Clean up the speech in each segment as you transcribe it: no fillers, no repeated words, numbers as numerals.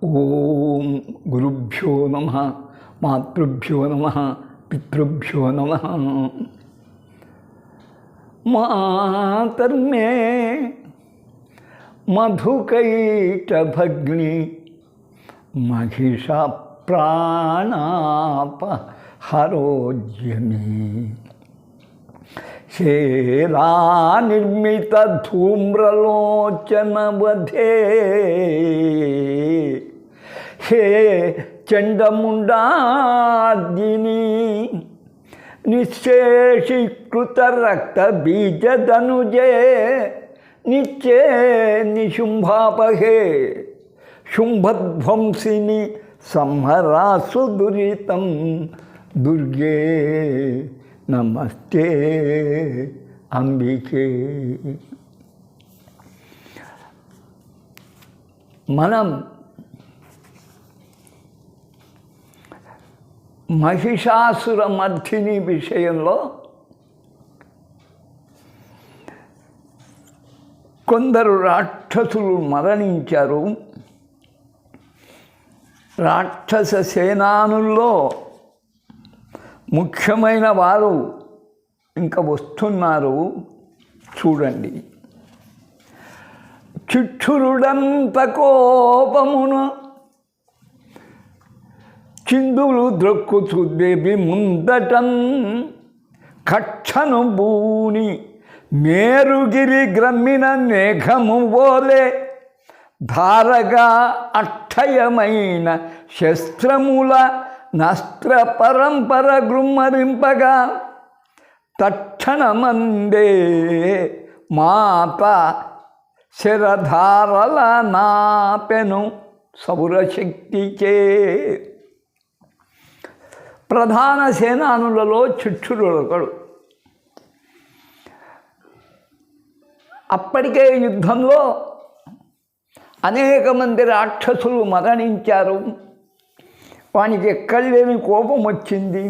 ఓం గురుభ్యో నమః మాతృభ్యో నమః పితృభ్యో నమః. మాతర్మే మధుకైటభగ్ని మహిష ప్రాణాపహరోజ్యమి శేలా నిర్మిత ధూమ్రలోచన వధే హే చండముండార్జిని నిశ్శేషీకృత రక్త బీజదనుజే నిత్యే నిశుంభాపహే శుంభధ్వంసిని సంహరాసు దురితం దుర్గే నమస్తే అంబికే. మనం మహిషాసుర మర్ధిని విషయంలో కొందరు రాక్షసులు మరణించారు. రాక్షస సేనానుల్లో ముఖ్యమైన వారు ఇంకా వస్తున్నారు. చూడండి. చిక్షురుడంత కోపమును చిందులు ద్రొక్కుచు దేవి ముందటన్ కక్షను బూని మేరుగిరి గ్రమ్మిన మేఘము వోలే ధారగా అక్షయమైన శస్త్రముల నస్త్ర పరంపర గృమ్మరింపగా తక్షణమందే మాత శరధారల నాపెను సౌరశక్తిచే. ప్రధాన సేనానులలో చిక్షురుడొకడు. అప్పటికే యుద్ధంలో అనేక మంది రాక్షసులు మరణించారు. వానికి ఎక్కడలేని కోపం వచ్చింది.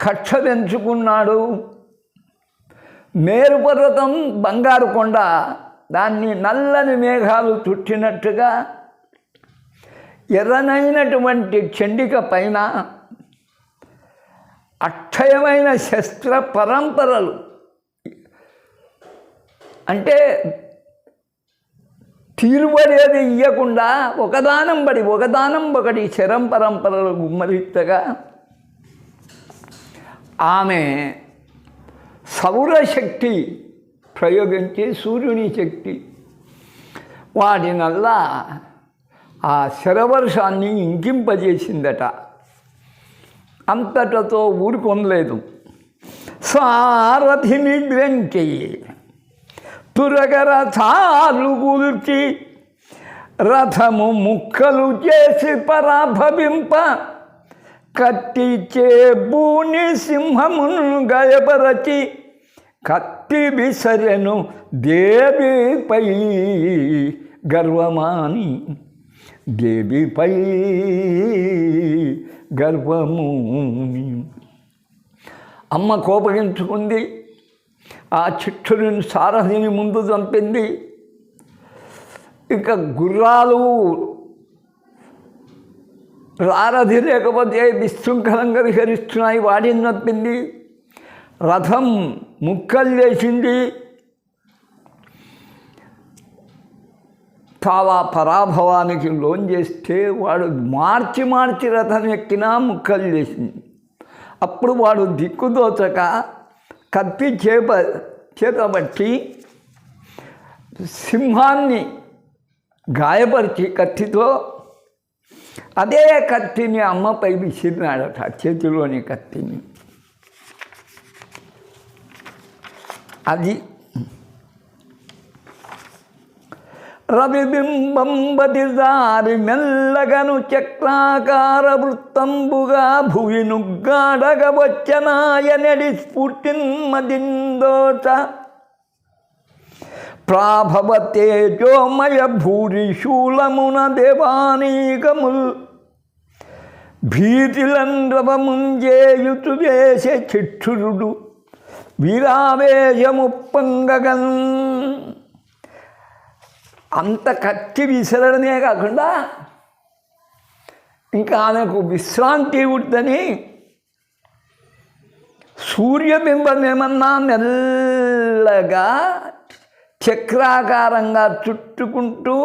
కక్ష పెంచుకున్నాడు. మేరు పర్వతం బంగారు కొండ, దాన్ని నల్లని మేఘాలు చుట్టినట్టుగా ఎర్రనైనటువంటి చండిక పైన అక్షయమైన శస్త్ర పరంపరలు, అంటే తీరుబడేది ఇయ్యకుండా ఒకదానం ఒకటి శరం పరంపరలు గుమ్మరిత్తగా ఆమె సౌరశక్తి ప్రయోగించి సూర్యుని శక్తి వాటినల్లా ఆ శరవర్షాన్ని ఇంకింపజేసిందట. అంతటతో ఊరుకొనలేదు. సారథిని గ్రంథి తురగర చాలు కూల్చి రథము ముక్కలు చేసి పరాభవింప కత్తి చేబూని సింహమును గయపరచి కత్తి విసరెను దేవిపై గర్వమాని దేవిపై గర్వముని. అమ్మ కోపగించుకుంది. ఆ చిక్షుడిని సారథిని ముందు చంపింది. ఇక గుర్రాలు సారథి లేకపోతే విశృంఖలంగా విహరిస్తున్నాయి, వాడిని చంపింది. రథం ముక్కలు చేసింది. చాలా పరాభవానికి లోన్ చేస్తే వాడు మార్చి రథం ఎక్కినా ముక్కలు చేసింది. అప్పుడు వాడు దిక్కుదోచక కత్తి చేతబట్టి సింహాన్ని గాయపరిచి కత్తితో అదే కత్తిని అమ్మపై విసిరినాడట, చేతిలోని కత్తిని. అది రవిబింబం బదిదారి మెల్లగను చక్రాకార వృత్తంబుగా భువి నుగ్గాడగ వచ్చనాయనడి స్ఫూర్తిన్మదిందోట ప్రాభవ తేజోమయ భూరి శూలమున దేవానీకముల్ భీతిలన్ రవముంజేయుతు వేసే చిక్షురుడు వీరావేశముప్పంగగన్. అంత కత్తి విసరడమే కాకుండా ఇంకా ఆమెకు విశ్రాంతి ఉంటుందని సూర్యబింబం ఏమన్నా మెల్లగా చక్రాకారంగా చుట్టుకుంటూ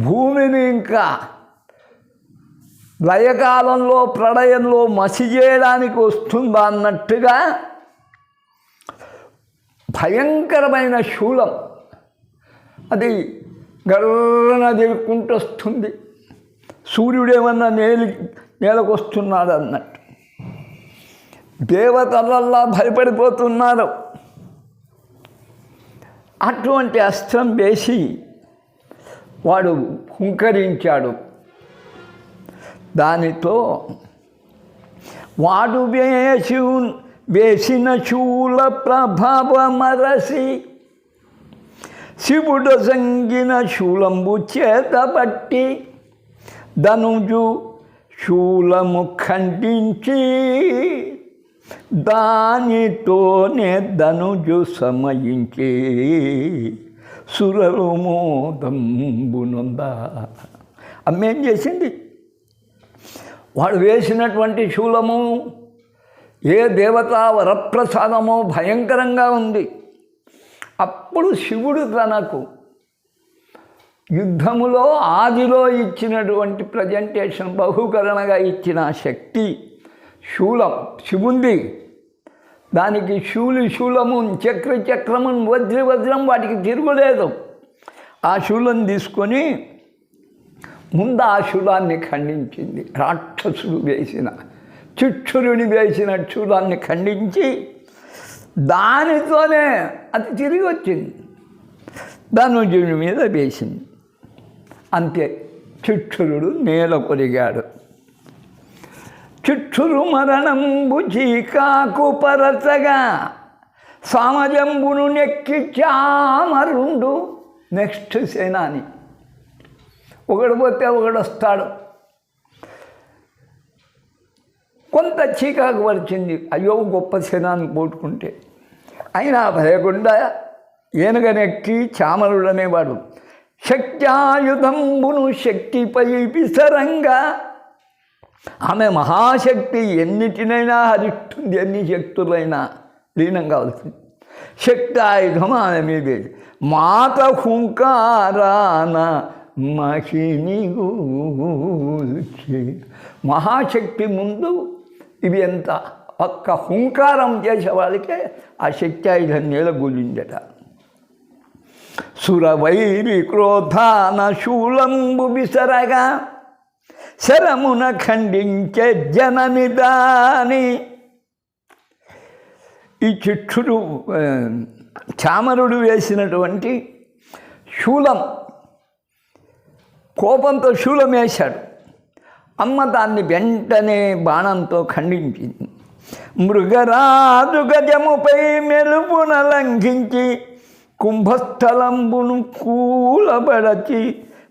భూమిని ఇంకా లయకాలంలో ప్రళయంలో మసి చేయడానికి వస్తుందా అన్నట్టుగా భయంకరమైన శూలం అది గర్రన దిగుకుంటూ వస్తుంది. సూర్యుడేమన్నా నేలకు వస్తున్నాడు అన్నట్టు దేవతలల్లా భయపడిపోతున్నారు. అటువంటి అస్త్రం వేసి వాడు హుంకరించాడు. దానితో వాడు వేసిన శూల ప్రభావమరసి శివుడు సంగిన శూలంబు చేతబట్టి ధనుజు శూలము ఖండించి దానితోనే ధనుజు సమయించి సురలు మోదంబునందా. అమ్మేం చేసింది? వాడు వేసినటువంటి శూలము ఏ దేవతా వరప్రసాదమో భయంకరంగా ఉంది. అప్పుడు శివుడు తనకు యుద్ధములో ఆదిలో ఇచ్చినటువంటి ప్రజెంటేషన్ బహుకరణగా ఇచ్చిన శక్తి శూలం శివుంది. దానికి శూలము చక్రము వజ్రం వాటికి తిరుగులేదు. ఆ శూలం తీసుకొని ముందు ఆ శూలాన్ని ఖండించింది. రాక్షసుడు వేసిన చిక్షురుని వేసిన శూలాన్ని ఖండించి దానితోనే అది తిరిగి వచ్చింది, ధనుజుని మీద వేసింది. అంతే, చిక్షురుడు నేల కొరిగాడు. చిక్షురు మరణంబు చీకాకు పరచగా సామజంబును నెక్కి చామరుండు. నెక్స్ట్ సేనాని ఒకడు పోతే ఒకడు వస్తాడు. కొంత చీకాకు వచ్చింది. అయ్యో గొప్ప సేనాన్ని పోటుకుంటే అయినా భయకుండా ఏనుగనెక్కి చామరుడు అనేవాడు శక్త్యాయుధంబును శక్తిపై విసరంగా. ఆమె మహాశక్తి, ఎన్నిటినైనా హరిస్తుంది, ఎన్ని శక్తులైనా లీనం కావాల్సింది. శక్తి ఆయుధం ఆమె మీదే. మాత హుంకారాన మహిని గూల్చి. మహాశక్తి ముందు ఇవి ఎంత ఒక్క హుంకారం చేసేవాళ్ళకే ఆ శక్తి ఆయుధం నేలగూలిందట. సురవైరి క్రోధాన శూలంబు విసరగా శరమున ఖండించే జననిదాని. ఈ చిక్షుడు చామరుడు వేసినటువంటి శూలం, కోపంతో శూలం వేశాడు. అమ్మ దాన్ని వెంటనే బాణంతో ఖండించింది. మృగరాజు గజముపై మెలుపున లంఘించి కుంభస్థలంబును కూలబడచి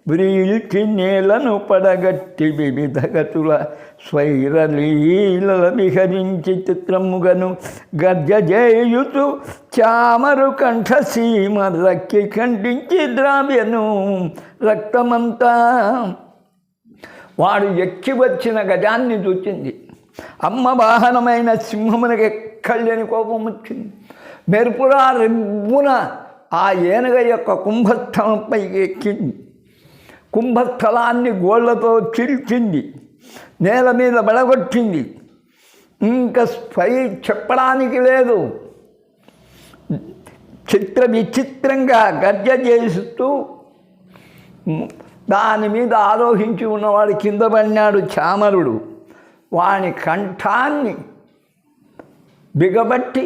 వ్రీల్చి నేలను పడగట్టి వివిధ గతుల స్వైరలీల విహరించి చిత్రముగను గర్జజేయుతు చామరు కంఠసీమ రక్కి ఖండించి ద్రావ్యను రక్తమంతా. వాడు ఎక్కి వచ్చిన గజాన్ని చూచింది. అమ్మ వాహనమైన సింహమునకు ఎక్కళ్ళని కోపం వచ్చింది. మెరుపురా రెబ్బున ఆ ఏనుగ యొక్క కుంభస్థలంపైకి ఎక్కింది. కుంభస్థలాన్ని గోళ్లతో చీల్చింది, నేల మీద బడగొట్టింది. ఇంకా చెప్పడానికి లేదు. విచిత్రంగా గర్జ చేస్తూ దాని మీద ఆరోహించి ఉన్నవాడు కింద పడినాడు చామరుడు. వాని కంఠాన్ని బిగబట్టి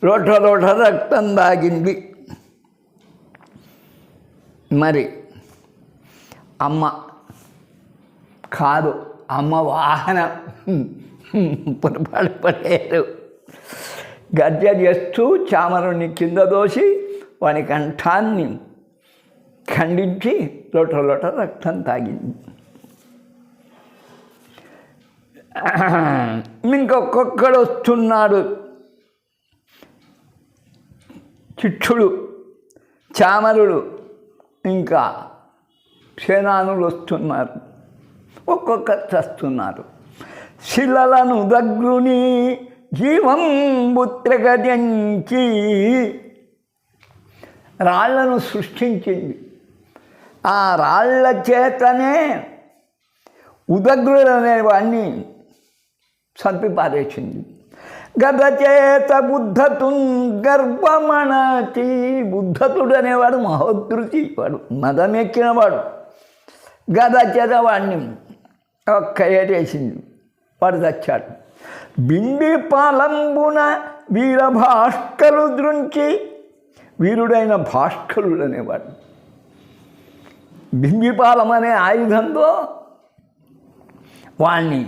రోట రక్తం దాగింది. మరి అమ్మ కాదు, అమ్మ వాహనం పొరపాటు గర్జ చేస్తూ చామరుని కింద దోసి వాని కంఠాన్ని ఖండించి లోట రక్తం తాగింది. ఇంకొక్కడు వస్తున్నాడు. చిక్షుడు చామరుడు ఇంకా సేనానులు వస్తున్నారు, ఒక్కొక్కరు చస్తున్నారు. శిలలను దగ్గుని జీవం బుత్రగజంచి రాళ్లను సృష్టించింది. ఆ రాళ్ల చేతనే ఉదగ్రుడు అనేవాడిని చంపిపారేసింది. గద చేత బుద్ధతున్ గర్భమణచి, బుద్ధతుడు అనేవాడు మహోద్ధృతి, వాడు మదమెక్కినవాడు. గద చేత వాడిని ఒక్క ఏటేసింది, వాడు చచ్చాడు. బిండి పాలంబున వీర భాస్కరు దృంచి, వీరుడైన భాస్కరుడు అనేవాడు బింబిపాలం అనే ఆయుధంతో వాణ్ణి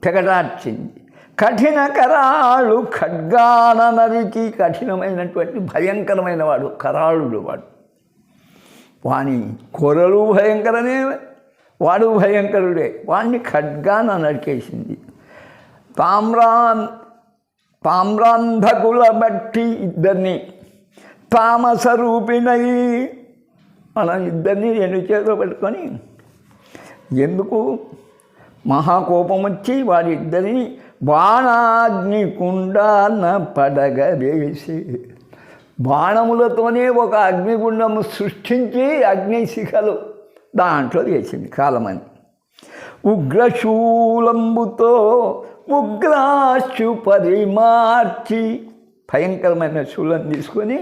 తెగటార్చింది. కఠిన కరాళు ఖడ్గాన నరికి, కఠినమైనటువంటి భయంకరమైన వాడు కరాళుడు వాడు. వాణి కొరలు భయంకరనే, వాడు భయంకరుడే. వాణ్ణి ఖడ్గాన నరికేసింది. తామ్రాంధకుల బట్టి ఇద్దరిని తామస రూపిణై, మనం ఇద్దరిని రెండు చేతులు పెట్టుకొని ఎందుకు మహాకోపం వచ్చి వారిద్దరిని బాణాగ్ని కుండాన పడగవేసి, బాణములతోనే ఒక అగ్నిగుండము సృష్టించి అగ్నిశిఖలు దాంట్లో వేసింది కాలమని. ఉగ్రశూలంబుతో ఉగ్రాశు పరిమార్చి, భయంకరమైన శూలం తీసుకొని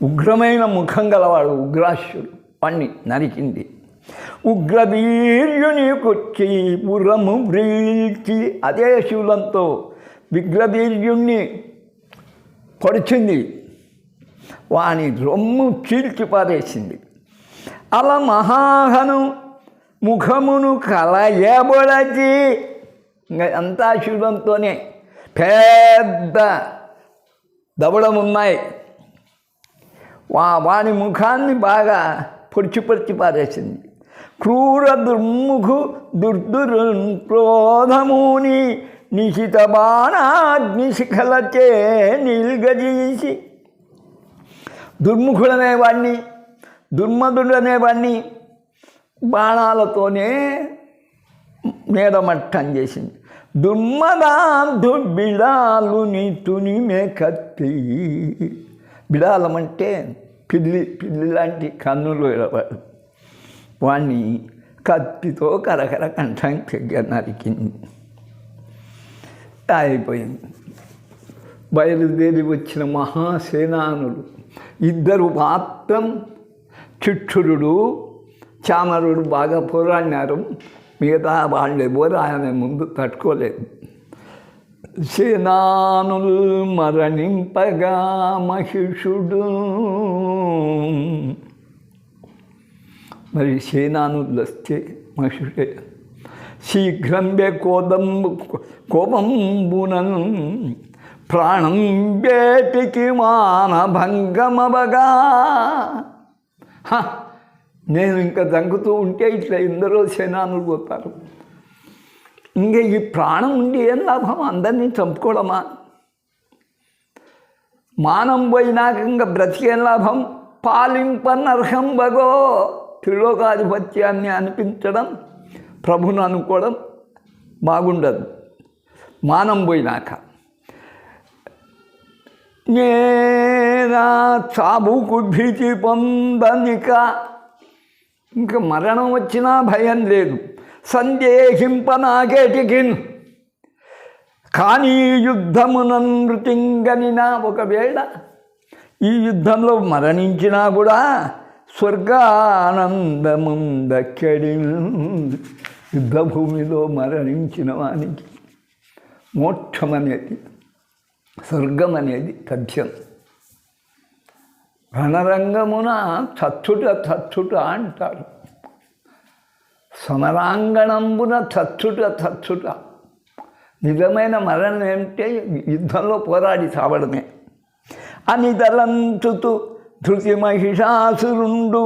ఉగ్రమైన ముఖం గలవాడు ఉగ్రాశ్యుడు, వాణ్ణి నరికింది. ఉగ్రవీర్యుని కొచ్చి పురము వ్రీల్చి, అదే శూలంతో విగ్రవీర్యుణ్ణి పొడిచింది, వాని రొమ్ము చీల్చి పారేసింది. అలా మహాహను ముఖమును కలయబొడచి, ఇంకా అంతా శూలంతోనే పెద్ద దవడమున్నాయి, వాని ముఖాన్ని బాగా పొడిచి పారేసింది. క్రూర దుర్ముఖు దుర్దురున్ క్రోధముని నిశిత బాణాగ్నిశిఖలచే నిల్గజీసి, దుర్ముఖుడనేవాడిని దుర్మధుడనేవాడిని బాణాలతోనే నేరమట్టం చేసింది. దుర్మదాంధు బిడాలుని తునిమే కత్తి, బిడాలమంటే పిల్లి లాంటి కన్నులు ఎడవాడు, వాణ్ణి కత్తితో కరకర కంఠం చెగ్గ నరికింది. అయిపోయింది. బయలుదేరి వచ్చిన మహాసేనానులు ఇద్దరు మాత్రం చిక్షురుడు చామరుడు బాగా పోరాడినారు, మిగతా వాళ్ళెవరు ఆయన ముందు తట్టుకోలేదు. సేనానుల్ మరణింపగా మహిషుడు, మరి సేనానులు వస్తే మహిషుడే శీఘ్రం కోపంబునను ప్రాణం బేటికి మానభంగమవగా, నేను ఇంకా దంగుతూ ఉంటే ఇట్లా ఎందరో సేనానులు పోతారు, ఇంకా ఈ ప్రాణం ఉండి ఏం లాభం, అందరినీ చంపుకోవడమా, మానం పోయినాక ఇంకా బ్రతికేం లాభం, పాలింపనర్హం బగో, త్రిలోకాధిపత్యాన్ని అనిపించడం, ప్రభుని అనుకోవడం బాగుండదు మానం పోయినాక. నేనా చావుకు భీతి పొందనిక, ఇంకా మరణం వచ్చినా భయం లేదు, సందేహింపనాకేటికిన్, కానీ యుద్ధమునన్ మృతింగనినా, ఒకవేళ ఈ యుద్ధంలో మరణించినా కూడా స్వర్గానందముందక్కడి, యుద్ధభూమిలో మరణించిన వానికి మోక్షం అనేది, స్వర్గం అనేది తథ్యం. రణరంగమున చచ్చుట అంటారు, సమరాంగణంబున చచ్చుట. నిజమైన మరణం ఏమిటే యుద్ధంలో పోరాడి చావడమే. అనిదలంచుతూ ధృతి మహిషాసురుండు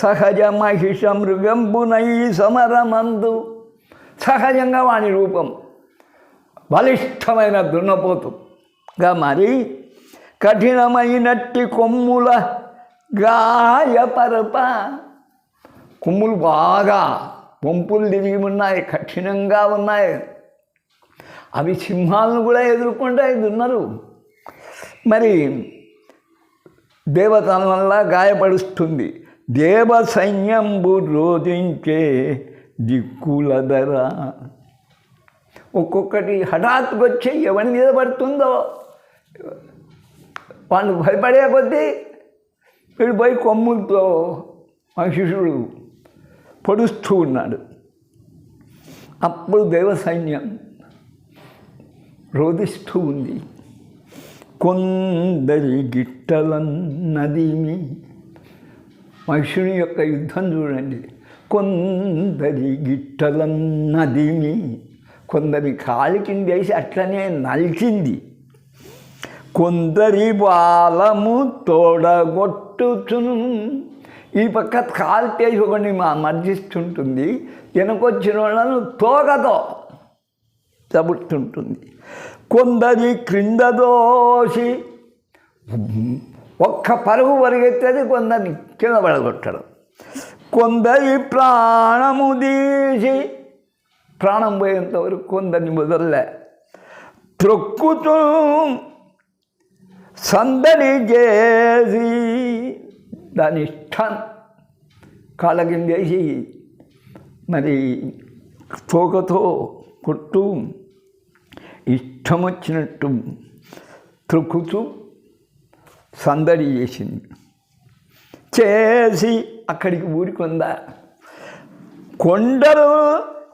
సహజ మహిష మృగంబునై సమరమందు, సహజంగా వాని రూపం బలిష్టమైన దున్నపోతుగా మరి కఠినమైనట్టి కొమ్ముల గాయపరప, కొమ్ములు బాగా వంపులు తిరిగి ఉన్నాయి, కఠినంగా ఉన్నాయి. అవి సింహాలను కూడా ఎదుర్కొంటాయి దున్నరు. మరి దేవతల వల్ల గాయపడుస్తుంది. దేవ సైన్యంబు రోధించే దిక్కుల ధర. ఒక్కొక్కటి హఠాత్తుగా వచ్చి ఎవరి మీద పడుతుందో వాళ్ళు భయపడే కొద్దీ వీడు పోయి కొమ్ములతో మహిషుడు పొడుస్తూ ఉన్నాడు. అప్పుడు దేవ సైన్యం రోధిస్తూ ఉంది. కొందరి గిట్టలన్నదిమి. మహిషుని యొక్క యుద్ధం చూడండి. కొందరి గిట్టలన్నదిమి, కొందరి కాలి కిందేసి అట్లనే నలిచింది. కొందరి బాలము తోడగొట్టుచును. ఈ పక్క కాల్తేసి ఒకటి మర్జిస్తుంటుంది, వెనకొచ్చిన వాళ్ళను తోగతో చబుతుంటుంది. కొందరి క్రింద దోసి ఒక్క పరుగు పరిగెత్తేది కొందరిని కింద పడగొట్టడం. కొందరి ప్రాణము తీసి, ప్రాణం పోయేంతవరకు కొందరిని వదలలే త్రొక్కుతూ సందడి చేసి, దాని ఇష్టం కాళ్ళ కిందేసి మరి తోకతో కొట్టు ఇష్టం వచ్చినట్టు త్రొక్కుతూ సందడి చేసింది. చేసి అక్కడికి ఊరికొందా.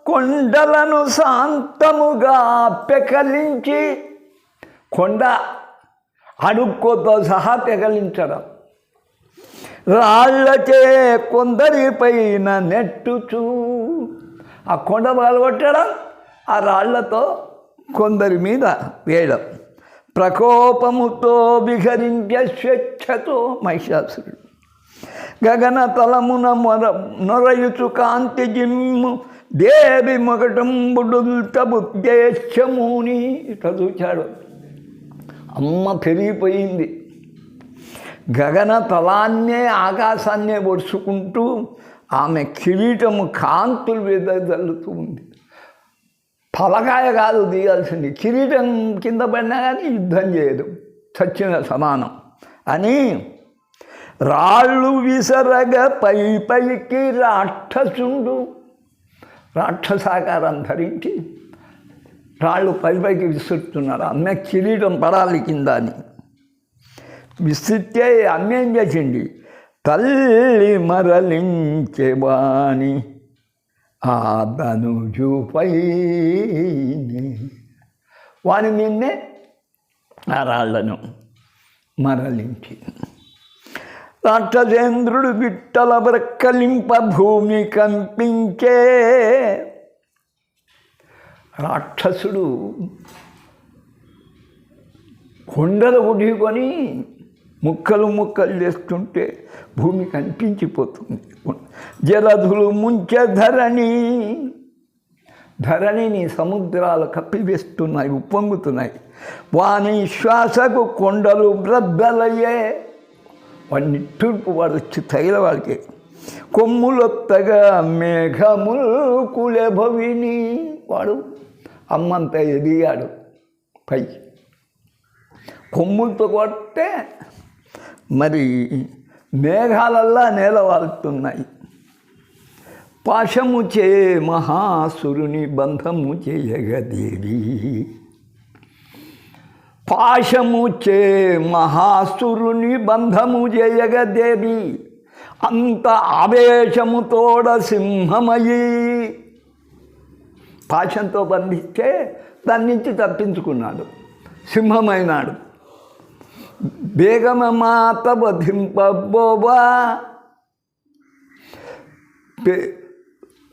కొండలను శాంతముగా పెకలించి, కొండ అడుక్కోతో సహా పెకలించడం, రాళ్లచే కొందరిపైన నెట్టుచూ, ఆ కొండ పగలగొట్టడం, ఆ రాళ్లతో కొందరి మీద వేయడం. ప్రకోపముతో విహరించే స్వేచ్ఛతో మహిషాసురుడు గగన తలమున నొరయుచు కాంతి జిమ్ము దేవి మొగటంబుడుల్తబుద్దేశముని. ఇట్లా చూచాడు. అమ్మ పెరిగిపోయింది. గగన తలాన్నే ఆకాశాన్నే ఒడుచుకుంటూ ఆమె కిరీటము కాంతులు వెదజల్లుతూ ఉంది. ఫలకాయ కాదు తీయాల్సింది, కిరీటం కింద పడినా కానీ యుద్ధం చేయదు, చచ్చిన సమానం అని రాళ్ళు విసరగ పైకి రాక్షసుండు, రాక్షసాకారం ధరించి రాళ్ళు పైకి విసురుతున్నారు. అమ్మ కిరీటం పడాలి కింద అని విసిరితే అమ్మ ఏం చేసింది, తల్లి మరలించేవాణి ఆ ధనుజుపై, వాని నిన్నే ఆ రాళ్లను మరలించి. రాక్షసేంద్రుడు బిట్టల బ్రక్కలింప భూమి కంపించే. రాక్షసుడు కొండలు ఉడికొని ముక్కలు ముక్కలు చేస్తుంటే భూమి కనిపించిపోతుంది. జలధులు ముంచె ధరణిని సముద్రాలు కప్పివేస్తున్నాయి, ఉప్పొంగుతున్నాయి. వాని శ్వాసకు కొండలు బ్రద్దలయ్యే. వాడిని తూర్పు వాడు వచ్చి తగిల వాళ్ళకి. కొమ్ములొత్తగా మేఘములు కులభవిని. వాడు అమ్మంత ఎదిగాడు పైకి. కొమ్ములతో కొడితే మరి మేఘాలల్లా నేలవాలుతున్నాయి. పాశము చే మహాసురుని బంధము చేయగదేవి. పాశము చే మహాసురుని బంధము చేయగదేవి. అంత ఆవేశముతోడ సింహమయి. పాశంతో బంధిస్తే దాని నుంచి తప్పించుకున్నాడు, సింహమైనాడు. బేగమ మాత వధింపబోవా.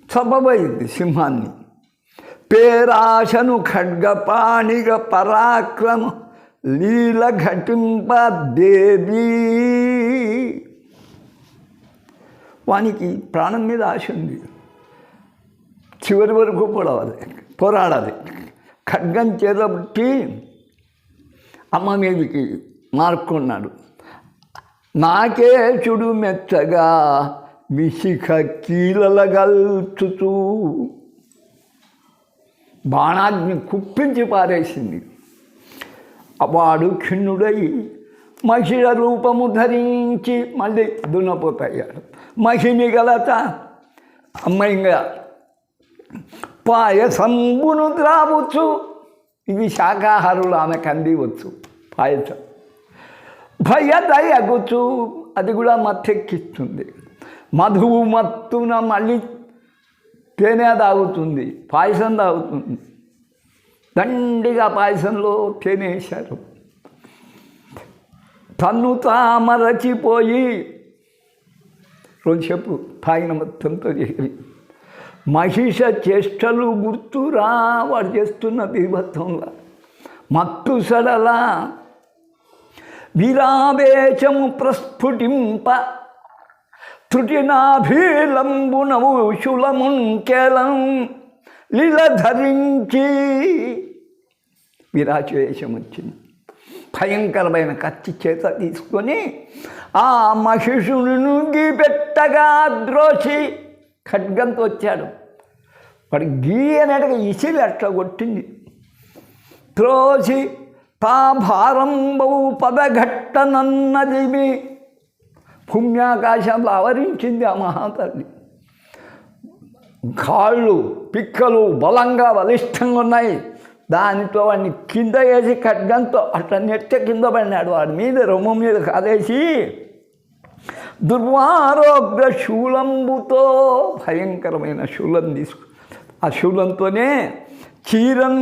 చంపబోయింది సింహాన్ని. పేరాశను ఖడ్గపాణిగ పరాక్రమ లీల ఘటింప దేవి. వానికి ప్రాణం మీద ఆశ ఉంది, చివరి వరకు పోరాడాలి. ఖడ్గం చేతబట్టి అమ్మ మీదకి మార్కున్నాడు. నాకేచుడు మెచ్చగా విశిఖ కీలలగల్చుతూ బాణాగ్ని కుప్పించి పారేసింది. వాడు ఖిన్నుడై మహిళ రూపము ధరించి మళ్ళీ దున్నపోతయ్యాడు. మహిని గలత అమ్మాయిగా పాయసంబును ద్రావచ్చు. ఇది శాకాహారులు ఆమెకు అందివచ్చు పాయసం. భయదయగుచు అది కూడా మత్తెక్కిస్తుంది. మధువు మత్తున మళ్ళీ తేనె తాగుతుంది, పాయసం తాగుతుంది. దండిగా పాయసంలో తేనె వేశారు. తన్ను తామరచిపోయి రోజు తాగిన మొత్తంతో చేరి మహిష చేష్టలు గుర్తురా వాడు చేస్తున్న బీభత్సంలా మత్తు సడల విరావేశము ప్రస్ఫుటింప త్రుటినాభీలంబునవు శూలముంకెలం లీల ధరించి విరాచవేషం వచ్చింది. భయంకరమైన కత్తి చేత తీసుకొని ఆ మహిషుని నుండి పెట్టగా ద్రోసి ఖడ్గంతో వచ్చాడు. వాడు గీయనట్టుగా ఇసిరి అట్లా కొట్టింది. త్రోసి తా భారంబవు పదఘట్టనన్నదిమి భూమ్యాకాశంలో ఆవరించింది ఆ మహాతల్లి. కాళ్ళు పిక్కలు బలంగా బలిష్టంగా ఉన్నాయి. దానితో వాడిని కింద వేసి ఖడ్గంతో అట్లా నెట్ట కింద పడినాడు. వాడి మీద రొమ్ము మీద కాదేసి దుర్వారోగ్ర శూలంబుతో భయంకరమైన శూలం తీసుకు ఆ శూలంతోనే చీరం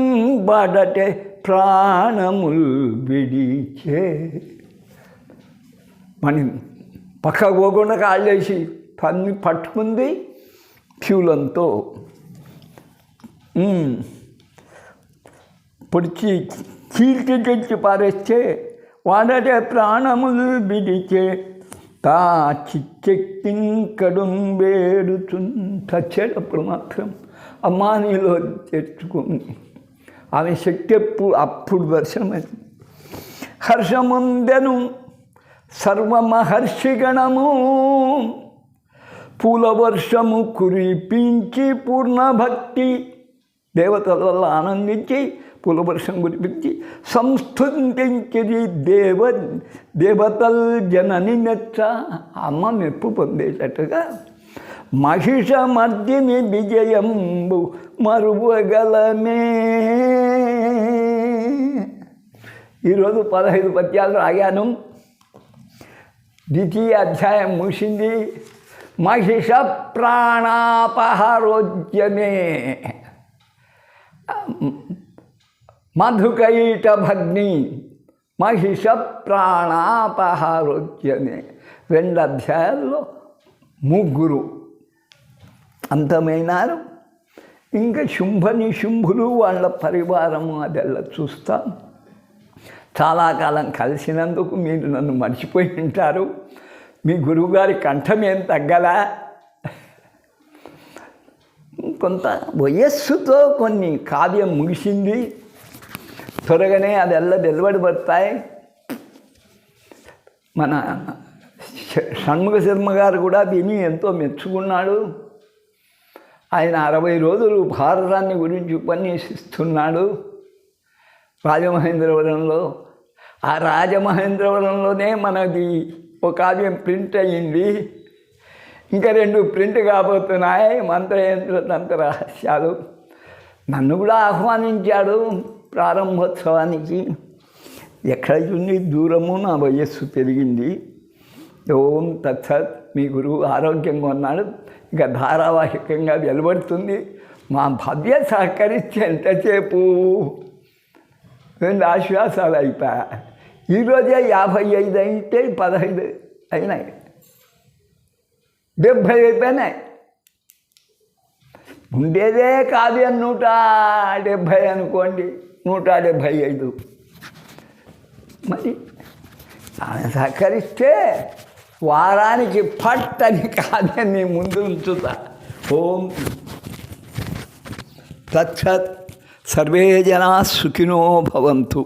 బడటే ప్రాణముల్ విడిచే మని పక్కకు పోకుండా కాళ్ళేసి పన్ని పట్టుకుంది శూలంతో. పొడిచి చీల్చి తెచ్చి పారేస్తే వాడటే ప్రాణములు విడిచే తా చిచ్చెక్కింకడం వేడుచుంటచ్చేటప్పుడు మాత్రం అమ్మా నీలో తెచ్చుకుంది. ఆమె శక్తి అప్పుడు దర్శనమైంది. హర్షముందెను సర్వమహర్షిగణము పూలవర్షము కురిపించి పూర్ణభక్తి దేవతల వల్ల ఆనందించి పూలవర్షం కురిపించి సంస్థుతించిది దేవతల్ జనని మెచ్చ అమ్మ మెప్పు పొందేటట్టుగా మహిష మర్దిని విజయంబు మరువగలమే. ఈరోజు 15 పద్యాలు రాగాను. ద్వితీయ అధ్యాయం ముగిసింది. మహిష ప్రాణాపహరోద్యమే మధుకైట భగ్ని మహిష ప్రాణాపహరోద్యమే 2 అధ్యాయాల్లో 3 అంతమైనారు. ఇంకా శుంభులు వాళ్ళ పరివారము అదెల్లా చూస్తాం. చాలా కాలం కలిసినందుకు మీరు నన్ను మర్చిపోయి ఉంటారు. మీ గురువుగారి కంఠం ఏం తగ్గలా. కొంత వయస్సుతో కొన్ని కావ్యం ముగిసింది. త్వరగానే అదెల్లా వెలువడిపడతాయి. మన షణ్ముఖ శర్మ గారు కూడా దీన్ని ఎంతో మెచ్చుకున్నాడు. ఆయన 60 రోజులు భారతాన్ని గురించి ఉపన్యసిస్తున్నాడు రాజమహేంద్రవరంలో. ఆ రాజమహేంద్రవరంలోనే మనది ఒక కావ్యం ప్రింట్ అయ్యింది. ఇంకా 2 ప్రింట్ కాబోతున్నాయి, మంత్రయంత్ర తంత్ర రహస్యాలు. నన్ను కూడా ఆహ్వానించాడు ప్రారంభోత్సవానికి. ఎక్కడ చూని దూరము, నా వయస్సు పెరిగింది. ఓం తత్సత్. మీ గురువు ఆరోగ్యంగా ఉన్నాడు. ఇక ధారావాహికంగా వెలువడుతుంది. మా భవ్య సహకరించి ఎంతసేపు 2 ఆశ్వాసాలు అయిపోయా. ఈరోజే 55 అయితే 15 అయినాయి, 70 అయిపోయినాయి. ఉండేదే కావ్యం 170 అనుకోండి, 175. మరి ఆమె సహకరిస్తే వారానికి పట్టని కావ్యాన్ని ముందు ఉంచుతా. ఓం తత్సత్. సర్వే జనా సుఖినో భవంతు.